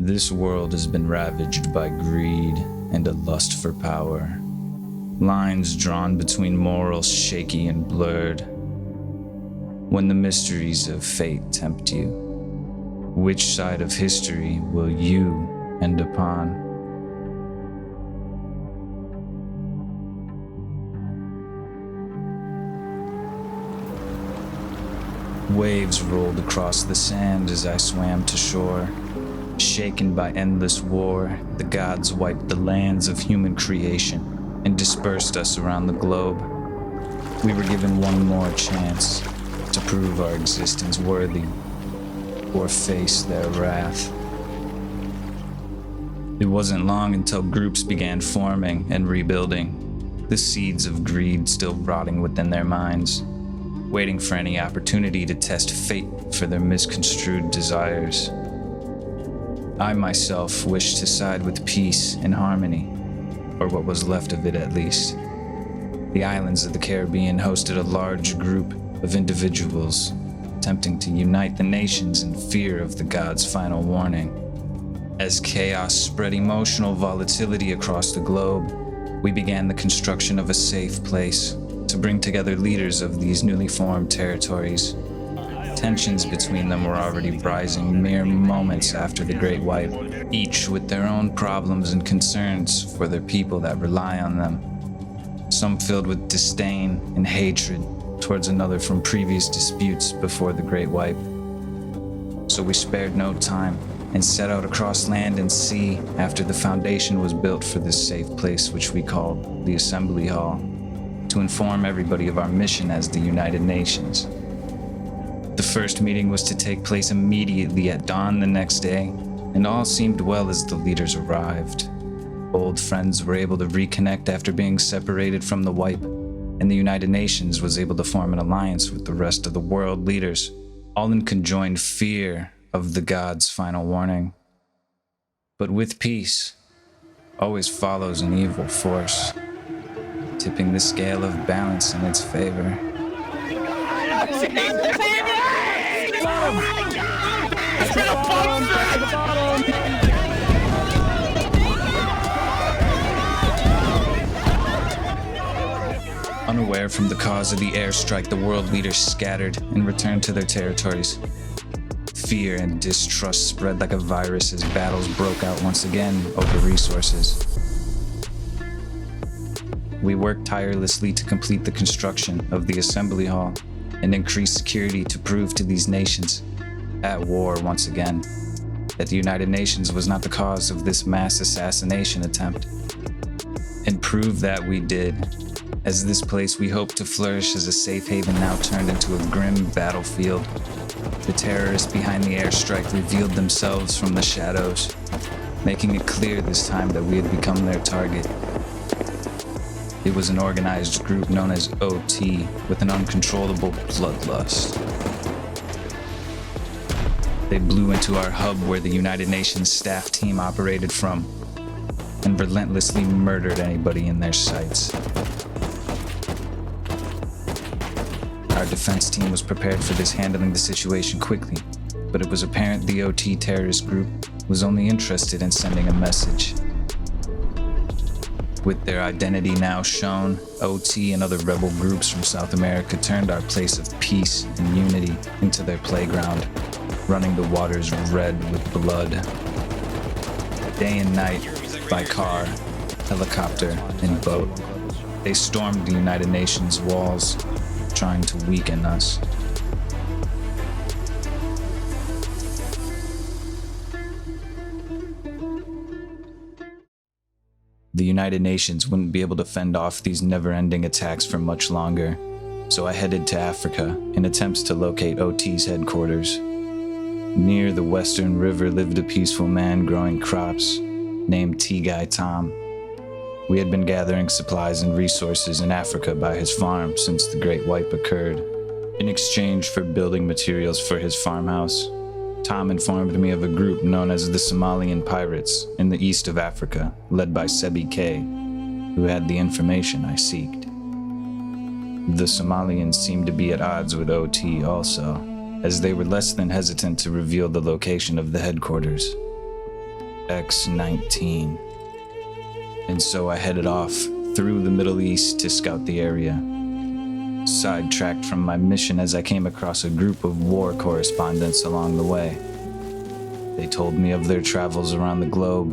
This world has been ravaged by greed and a lust for power. Lines drawn between morals shaky and blurred. When the mysteries of fate tempt you, which side of history will you end upon? Waves rolled across the sand as I swam to shore. Shaken by endless war, the gods wiped the lands of human creation and dispersed us around the globe. We were given one more chance to prove our existence worthy or face their wrath. It wasn't long until groups began forming and rebuilding, the seeds of greed still rotting within their minds, waiting for any opportunity to test fate for their misconstrued desires. I myself wished to side with peace and harmony, or what was left of it at least. The islands of the Caribbean hosted a large group of individuals attempting to unite the nations in fear of the gods' final warning. As chaos spread emotional volatility across the globe, we began the construction of a safe place to bring together leaders of these newly formed territories. Tensions between them were already rising mere moments after the Great Wipe, each with their own problems and concerns for their people that rely on them. Some filled with disdain and hatred towards another from previous disputes before the Great Wipe. So we spared no time and set out across land and sea after the foundation was built for this safe place, which we called the Assembly Hall, to inform everybody of our mission as the United Nations. The first meeting was to take place immediately at dawn the next day, and all seemed well as the leaders arrived. Old friends were able to reconnect after being separated from the wipe, and the United Nations was able to form an alliance with the rest of the world leaders, all in conjoined fear of the gods' final warning. But with peace always follows an evil force, tipping the scale of balance in its favor. Unaware from the cause of the airstrike, the world leaders scattered and returned to their territories. Fear and distrust spread like a virus as battles broke out once again over resources. We worked tirelessly to complete the construction of the Assembly Hall and increase security to prove to these nations, at war once again, that the United Nations was not the cause of this mass assassination attempt. And prove that we did, as this place we hoped to flourish as a safe haven now turned into a grim battlefield. The terrorists behind the airstrike revealed themselves from the shadows, making it clear this time that we had become their target. It was an organized group known as OT with an uncontrollable bloodlust. They blew into our hub where the United Nations staff team operated from and relentlessly murdered anybody in their sights. Our defense team was prepared for this, handling the situation quickly, but it was apparent the OT terrorist group was only interested in sending a message. With their identity now shown, OT and other rebel groups from South America turned our place of peace and unity into their playground, running the waters red with blood. Day and night, by car, helicopter, and boat, they stormed the United Nations walls, trying to weaken us. The United Nations wouldn't be able to fend off these never-ending attacks for much longer, so I headed to Africa in attempts to locate OT's headquarters. Near the Western River lived a peaceful man growing crops named T-Guy Tom. We had been gathering supplies and resources in Africa by his farm since the Great Wipe occurred. In exchange for building materials for his farmhouse, Tom informed me of a group known as the Somalian Pirates in the east of Africa, led by Sebi K, who had the information I seeked. The Somalians seemed to be at odds with OT also, as they were less than hesitant to reveal the location of the headquarters. X-19. And so I headed off through the Middle East to scout the area. Sidetracked from my mission as I came across a group of war correspondents along the way. They told me of their travels around the globe,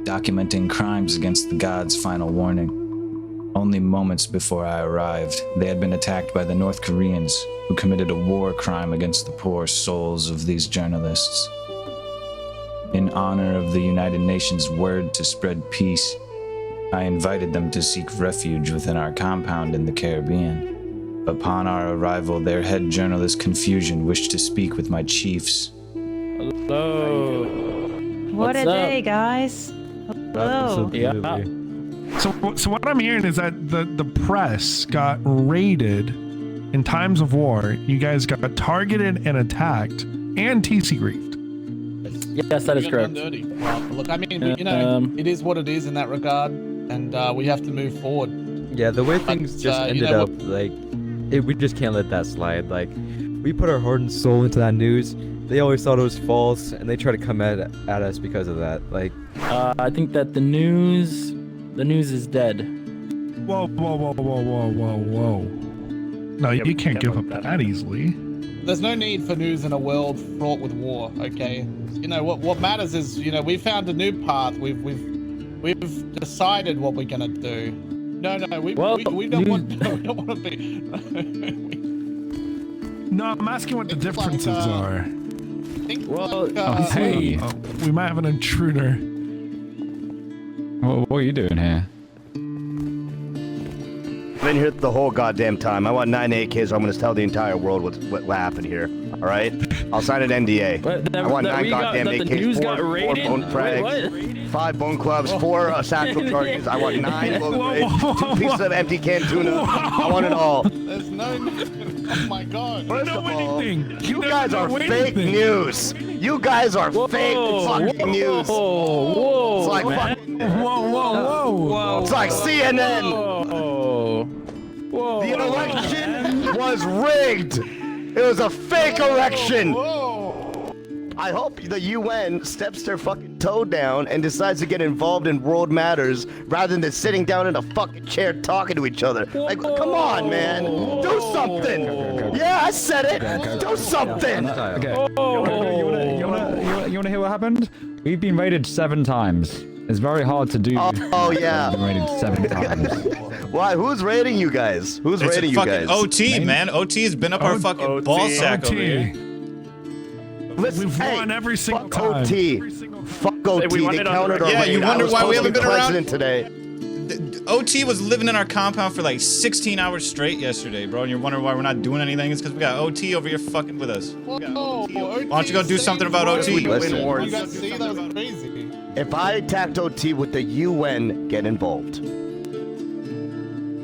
documenting crimes against the gods' final warning. Only moments before I arrived, they had been attacked by the North Koreans, who committed a war crime against the poor souls of these journalists. In honor of the United Nations' word to spread peace, I invited them to seek refuge within our compound in the Caribbean. Upon our arrival, their head journalist Confusion wished to speak with my chiefs. Hello. What a day, guys. Hello. Yeah. So what I'm hearing is that the press got raided in times of war. You guys got targeted and attacked and TC griefed. Yes, that is correct. Dirty. Well, look, I mean, it is what it is in that regard, and we have to move forward. Yeah, the way things just ended up, we just can't let that slide. Like, we put our heart and soul into that news. They always thought it was false, and they try to come at us because of that. Like, I think that the news is dead. Whoa. No, you can't give up that easily. There's no need for news in a world fraught with war, okay? What matters is, we found a new path. We've decided what we're gonna do. No, we don't want to be. No, I'm asking what the differences are. Hey, We might have an intruder. what are you doing here? I've been here the whole goddamn time. I want 9 AKs. I'm gonna tell the entire world what happened here. All right? I'll sign an NDA. I want 9 goddamn AKs, 4 bone frags, 5 bone clubs, 4 satchel charges. I want 9 low grade, 2 pieces of empty canned tuna. I want it all. There's no. Oh my god. First of all, you guys are fake news. You guys are fake fucking news. Whoa, It's like man. fucking. Whoa. It's like CNN. Whoa. The election was rigged. It was a fake election. I hope the UN steps their fucking toe down and decides to get involved in world matters rather than sitting down in a fucking chair talking to each other. Like, come on, man. Do something. Yeah, I said it. Do something. Okay. You wanna hear what happened? We've been raided 7 times. It's very hard to do. Oh yeah. We've been raided 7 times. Why? Who's raiding you guys? Who's raiding you guys? OT, man. OT has been up our fucking ball sack over here. Listen, We've won every single fuck time. OT. Fuck OT. They countered our raid. you wonder why we haven't been around? President today. OT was living in our compound for like 16 hours straight yesterday, bro. And you're wondering why we're not doing anything? It's because we got OT over here fucking with us. Why don't you go do something about OT? Listen, You guys see that was crazy. if I attacked OT, would the UN get involved?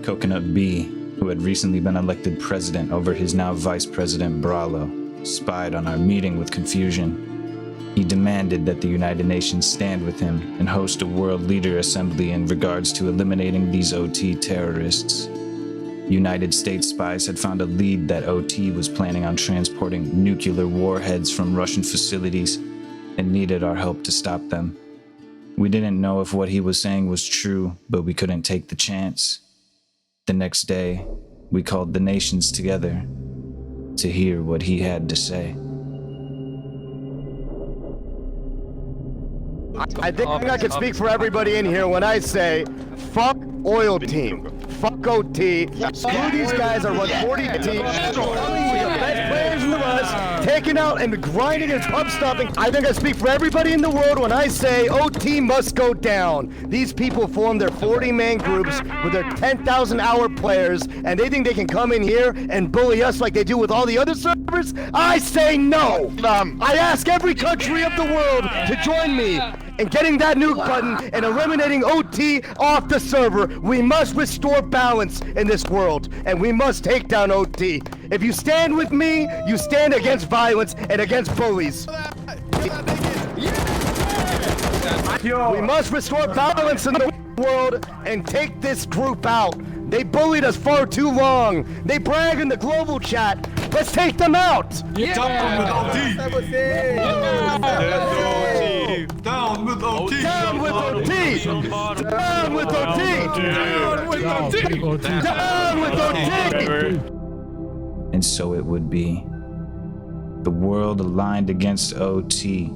Coconut B, who had recently been elected president over his now vice president Bralo, spied on our meeting with Confusion. He demanded that the United Nations stand with him and host a world leader assembly in regards to eliminating these OT terrorists. United States spies had found a lead that OT was planning on transporting nuclear warheads from Russian facilities and needed our help to stop them. We didn't know if what he was saying was true, but we couldn't take the chance. The next day, we called the nations together to hear what he had to say. I think I can speak for everybody in here when I say, fuck oil team. Fuck OT. Screw these guys that run 40 teams. We got best players in the West, taking out and grinding and pub stopping. I think I speak for everybody in the world when I say OT must go down. These people form their 40-man groups with their 10,000 hour players, and they think they can come in here and bully us like they do with all the other servers? I say no. I ask every country of the world to join me in getting that nuke button and eliminating OT off the server. We must restore balance in this world, and we must take down OT. If you stand with me, you stand against violence and against bullies. We must restore balance in the world and take this group out. They bullied us far too long. They brag in the global chat. Let's take them out. Down with with OT. Down with OT. Down with OT. Down with OT. Down with OT. And so it would be. The world aligned against OT,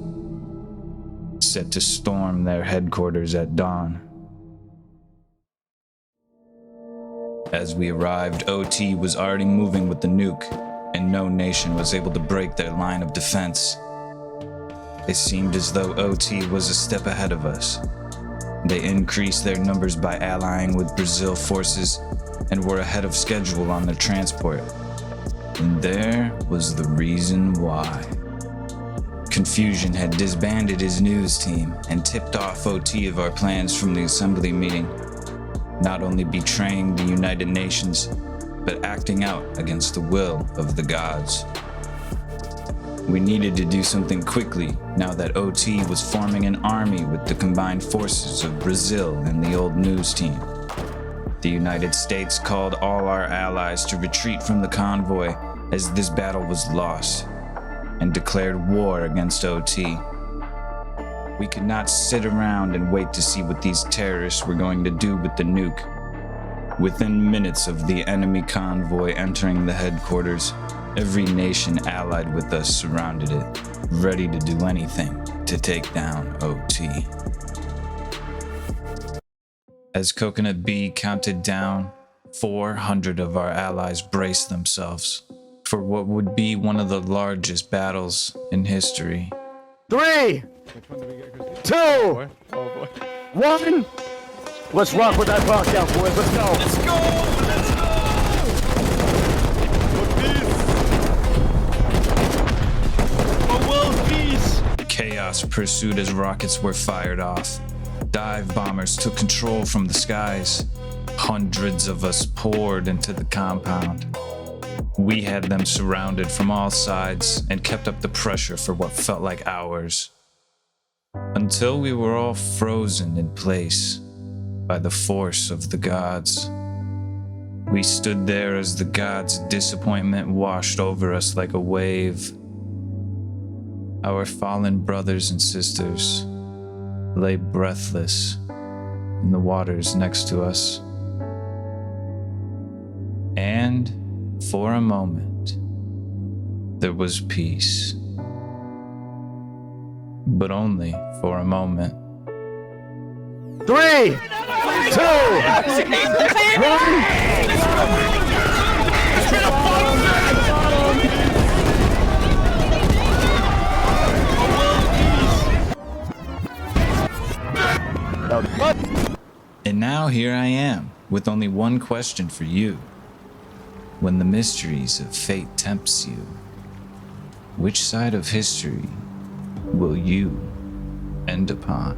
set to storm their headquarters at dawn. As we arrived, OT was already moving with the nuke, and no nation was able to break their line of defense. It seemed as though OT was a step ahead of us. They increased their numbers by allying with Brazil forces and were ahead of schedule on their transport. And there was the reason why. Confusion had disbanded his news team and tipped off OT of our plans from the assembly meeting, not only betraying the United Nations, but acting out against the will of the gods. We needed to do something quickly now that OT was forming an army with the combined forces of Brazil and the old news team. The United States called all our allies to retreat from the convoy as this battle was lost, and declared war against OT. We could not sit around and wait to see what these terrorists were going to do with the nuke. Within minutes of the enemy convoy entering the headquarters, every nation allied with us surrounded it, ready to do anything to take down OT. As Coconut B counted down, 400 of our allies braced themselves for what would be one of the largest battles in history. 3, 2, 1. Let's rock with that rock out, boys. Let's go. Let's go! For world peace! Chaos pursued as rockets were fired off. Dive bombers took control from the skies. Hundreds of us poured into the compound. We had them surrounded from all sides and kept up the pressure for what felt like hours. Until we were all frozen in place by the force of the gods. We stood there as the gods' disappointment washed over us like a wave. Our fallen brothers and sisters lay breathless in the waters next to us. And for a moment, there was peace. But only for a moment. 3, 2, 1. And now here I am, with only one question for you. When the mysteries of fate tempts you, which side of history will you end upon?